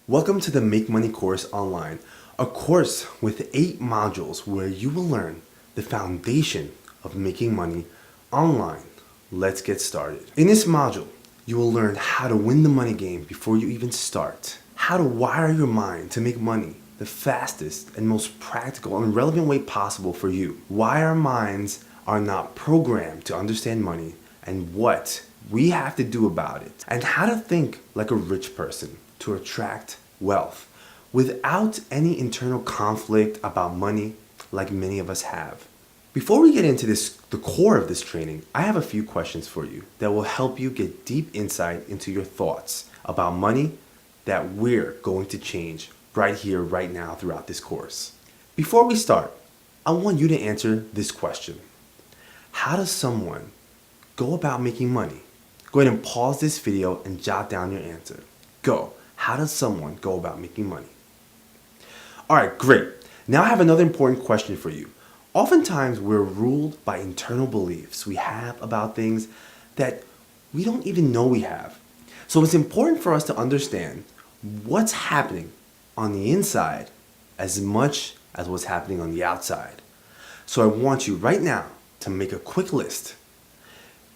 Welcome to the Make Money course online, a course with 8 modules where you will learn the foundation of making money online. Let's get started. In this module, you will learn how to win the money game before you even start, how to wire your mind to make money the fastest and most practical and relevant way possible for you, why our minds are not programmed to understand money and what we have to do about it, and how to think like a rich person to attract wealth without any internal conflict about money like many of us have. Before we get into the core of this training, I have a few questions for you that will help you get deep insight into your thoughts about money that we're going to change right here, right now throughout this course. Before we start, I want you to answer this question. How does someone go about making money? Go ahead and pause this video and jot down your answer. Go. How does someone go about making money? Alright, great. Now I have another important question for you. Oftentimes we're ruled by internal beliefs we have about things that we don't even know we have. So it's important for us to understand what's happening on the inside as much as what's happening on the outside. So I want you right now to make a quick list.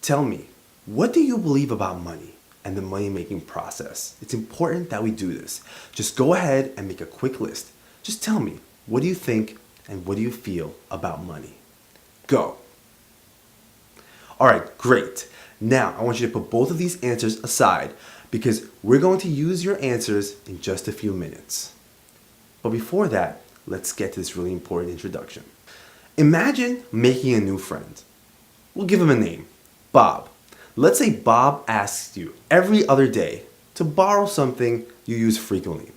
Tell me, what do you believe about money and the money-making process? It's important that we do this. Just go ahead and make a quick list. Just tell me, what do you think and what do you feel about money? Go. All right, great. Now, I want you to put both of these answers aside because we're going to use your answers in just a few minutes. But before that, let's get to this really important introduction. Imagine making a new friend. We'll give him a name, Bob. Let's say Bob asks you every other day to borrow something you use frequently.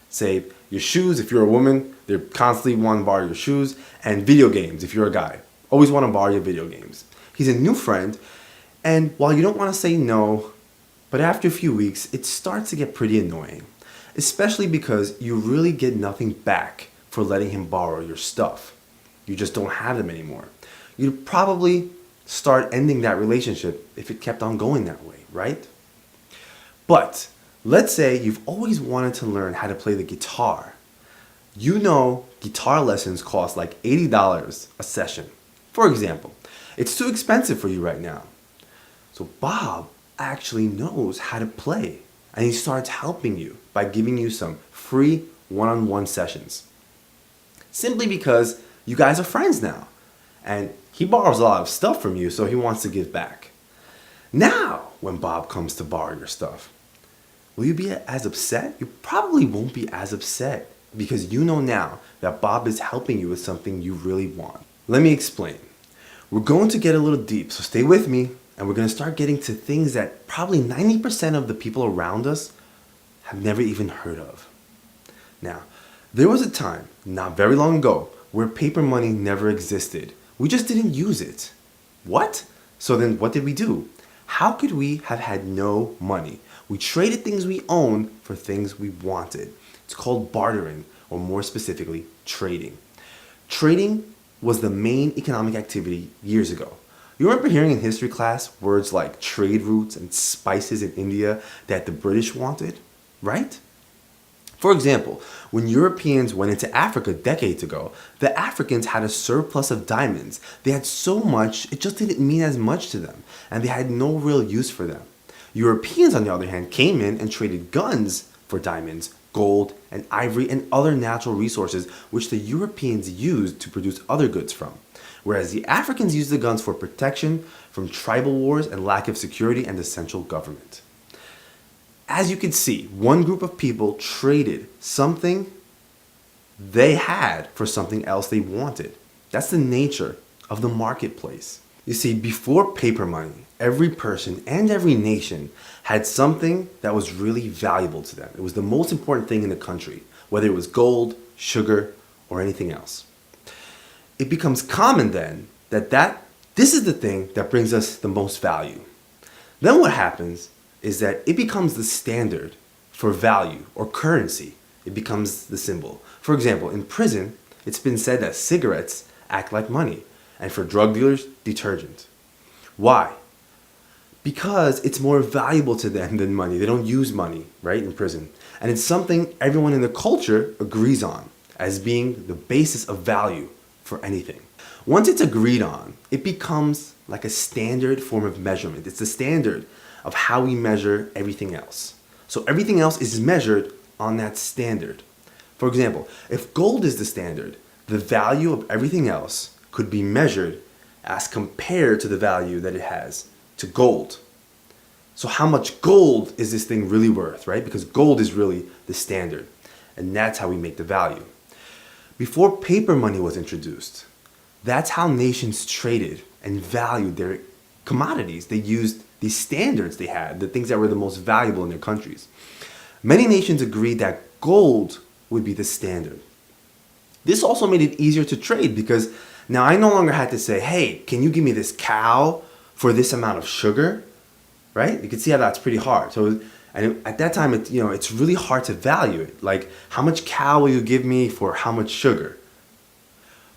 Say your shoes if you're a woman, they're constantly want to borrow your shoes, and video games if you're a guy. Always want to borrow your video games. He's a new friend, and while you don't want to say no, but after a few weeks, it starts to get pretty annoying, especially because you really get nothing back for letting him borrow your stuff. You just don't have them anymore. You'd probably start ending that relationship if it kept on going that way, right? But let's say you've always wanted to learn how to play the guitar. You know guitar lessons cost like $80 a session. For example, it's too expensive for you right now. So Bob actually knows how to play, and he starts helping you by giving you some free one-on-one sessions. Simply because you guys are friends now, and he borrows a lot of stuff from you, so he wants to give back. Now, when Bob comes to borrow your stuff, will you be as upset? You probably won't be as upset because you know now that Bob is helping you with something you really want. Let me explain. We're going to get a little deep, so stay with me, and we're going to start getting to things that probably 90% of the people around us have never even heard of. Now, there was a time, not very long ago, where paper money never existed. We just didn't use it. What? So then what did we do? How could we have had no money? We traded things we own for things we wanted. It's called bartering, or more specifically, trading. Trading was the main economic activity years ago. You remember hearing in history class words like trade routes and spices in India that the British wanted, right? For example, when Europeans went into Africa decades ago, the Africans had a surplus of diamonds. They had so much, it just didn't mean as much to them, and they had no real use for them. Europeans, on the other hand, came in and traded guns for diamonds, gold, and ivory, and other natural resources which the Europeans used to produce other goods from. Whereas the Africans used the guns for protection from tribal wars and lack of security and the central government. As you can see, one group of people traded something they had for something else they wanted. That's the nature of the marketplace. You see, before paper money, every person and every nation had something that was really valuable to them. It was the most important thing in the country, whether it was gold, sugar, or anything else. It becomes common then that this is the thing that brings us the most value. Then what happens is that it becomes the standard for value or currency. It becomes the symbol. For example, in prison, it's been said that cigarettes act like money, and for drug dealers, detergent. Why? because it's more valuable to them than money. They don't use money, right, in prison. And it's something everyone in the culture agrees on as being the basis of value for anything. Once it's agreed on, it becomes like a standard form of measurement. It's the standard of how we measure everything else. So everything else is measured on that standard. For example, if gold is the standard, the value of everything else could be measured as compared to the value that it has to gold. So how much gold is this thing really worth, right? Because gold is really the standard. And that's how we make the value. Before paper money was introduced, that's how nations traded and valued their commodities. They used these standards they had, the things that were the most valuable in their countries. Many nations agreed that gold would be the standard. This also made it easier to trade because now I no longer had to say, hey, can you give me this cow for this amount of sugar? Right? You can see how that's pretty hard. So, and at that time, it's really hard to value it. Like, how much cow will you give me for how much sugar?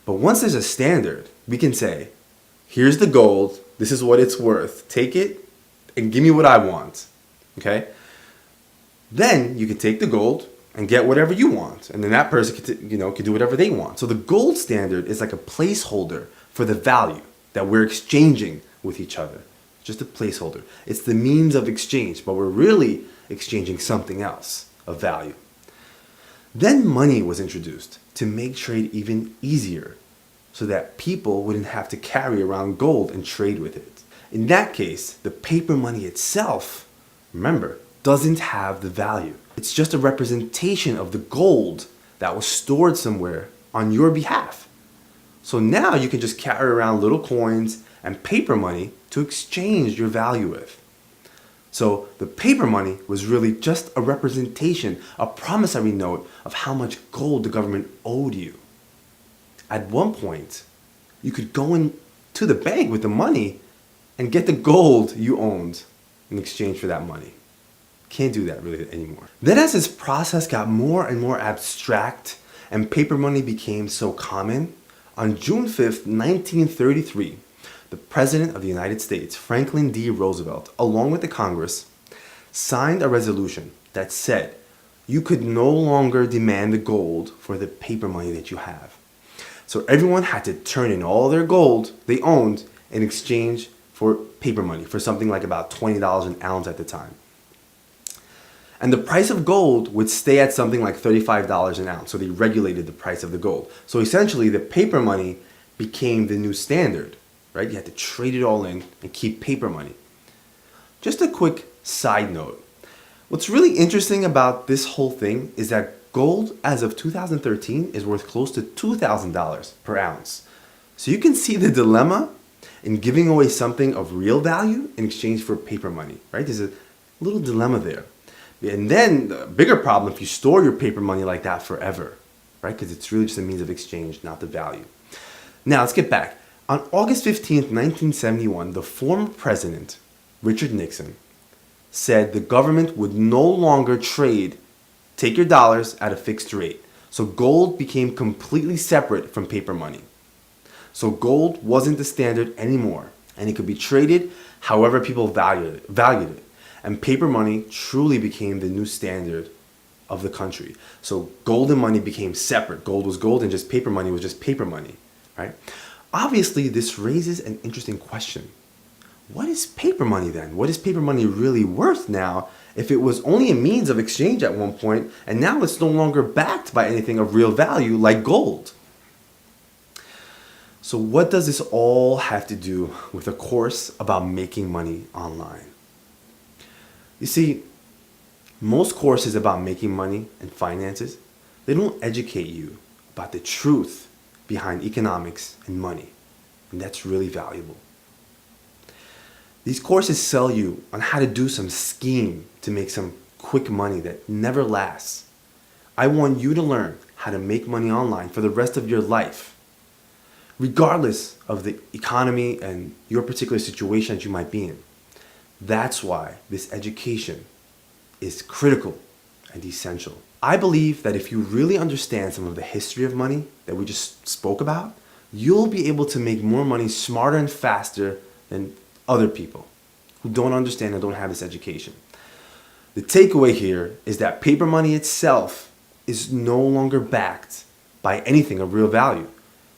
But once there's a standard, we can say, here's the gold. This is what it's worth. Take it and give me what I want. Okay? Then you can take the gold and get whatever you want. And then that person can do whatever they want. So the gold standard is like a placeholder for the value that we're exchanging with each other. Just a placeholder. It's the means of exchange, but we're really exchanging something else of value. Then money was introduced to make trade even easier so that people wouldn't have to carry around gold and trade with it. In that case, the paper money itself, remember, doesn't have the value. It's just a representation of the gold that was stored somewhere on your behalf. So now you can just carry around little coins and paper money to exchange your value with. So the paper money was really just a representation, a promissory note of how much gold the government owed you. At one point, you could go into the bank with the money and get the gold you owned in exchange for that money. Can't do that really anymore. Then as this process got more and more abstract and paper money became so common, on June 5th, 1933, the President of the United States, Franklin D. Roosevelt, along with the Congress, signed a resolution that said you could no longer demand the gold for the paper money that you have. So everyone had to turn in all their gold they owned in exchange for paper money, for something like about $20 an ounce at the time. And the price of gold would stay at something like $35 an ounce. So they regulated the price of the gold. So essentially the paper money became the new standard, right? You had to trade it all in and keep paper money. Just a quick side note. What's really interesting about this whole thing is that gold as of 2013 is worth close to $2,000 per ounce. So you can see the dilemma in giving away something of real value in exchange for paper money, right? There's a little dilemma there. And then the bigger problem if you store your paper money like that forever, right? Because it's really just a means of exchange, not the value. Now let's get back. On August 15th, 1971, the former president, Richard Nixon, said the government would no longer take your dollars at a fixed rate. So gold became completely separate from paper money. So gold wasn't the standard anymore, and it could be traded however people valued it. And paper money truly became the new standard of the country. So gold and money became separate. Gold was gold and just paper money was just paper money, right? Obviously, this raises an interesting question. What is paper money then? What is paper money really worth now if it was only a means of exchange at one point and now it's no longer backed by anything of real value like gold? So what does this all have to do with a course about making money online? You see, most courses about making money and finances, they don't educate you about the truth behind economics and money, and that's really valuable. These courses sell you on how to do some scheme to make some quick money that never lasts. I want you to learn how to make money online for the rest of your life, regardless of the economy and your particular situation that you might be in. That's why this education is critical and essential. I believe that if you really understand some of the history of money that we just spoke about, you'll be able to make more money smarter and faster than other people. who don't understand and don't have this education. The takeaway here is that paper money itself is no longer backed by anything of real value.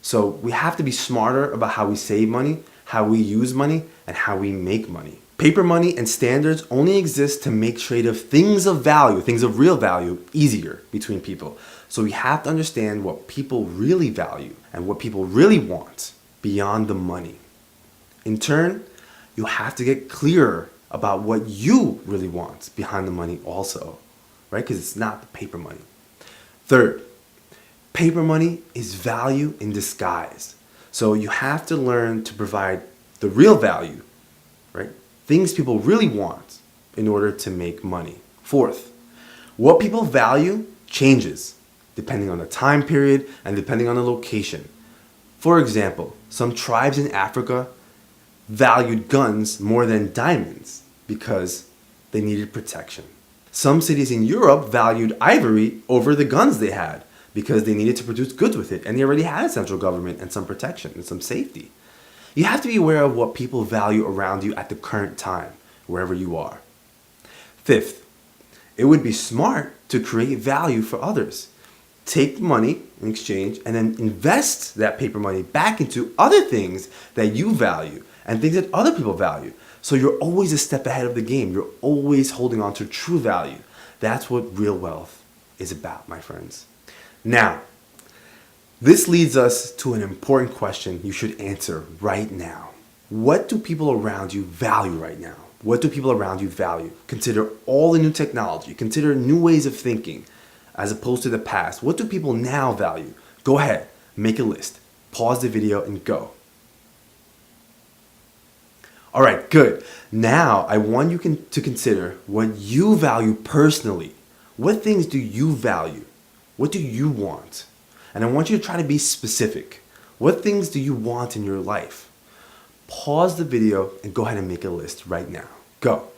So we have to be smarter about how we save money, how we use money, and how we make money. Paper money and standards only exist to make trade of things of value, things of real value, easier between people. So we have to understand what people really value and what people really want beyond the money. In turn, you have to get clearer about what you really want behind the money also, right? Because it's not the paper money. Third, paper money is value in disguise. So you have to learn to provide the real value, right? Things people really want in order to make money. Fourth, what people value changes depending on the time period and depending on the location. For example, some tribes in Africa valued guns more than diamonds because they needed protection. Some cities in Europe valued ivory over the guns they had because they needed to produce goods with it and they already had a central government and some protection and some safety. You have to be aware of what people value around you at the current time, wherever you are. Fifth, it would be smart to create value for others. Take money in exchange and then invest that paper money back into other things that you value and things that other people value. So you're always a step ahead of the game. You're always holding on to true value. That's what real wealth is about, my friends. Now, this leads us to an important question you should answer right now. What do people around you value right now? What do people around you value? Consider all the new technology. Consider new ways of thinking as opposed to the past. What do people now value? Go ahead, make a list. Pause the video and go. All right, good. Now I want you to consider what you value personally. What things do you value? What do you want? And I want you to try to be specific. What things do you want in your life? Pause the video and go ahead and make a list right now. Go.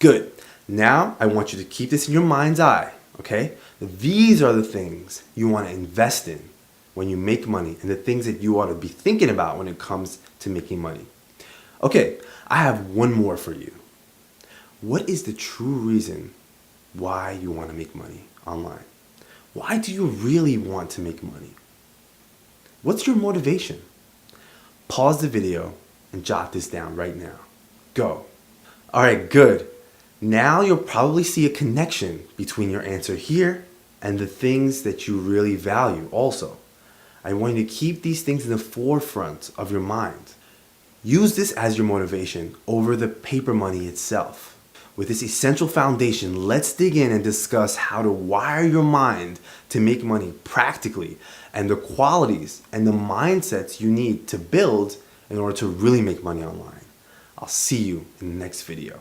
Good. Now I want you to keep this in your mind's eye, okay? These are the things you want to invest in when you make money and the things that you ought to be thinking about when it comes to making money. Okay, I have one more for you. What is the true reason why you want to make money online? Why do you really want to make money? What's your motivation? Pause the video and jot this down right now. Go. All right, good. Now you'll probably see a connection between your answer here and the things that you really value also. I want you to keep these things in the forefront of your mind. Use this as your motivation over the paper money itself. With this essential foundation, let's dig in and discuss how to wire your mind to make money practically and the qualities and the mindsets you need to build in order to really make money online. I'll see you in the next video.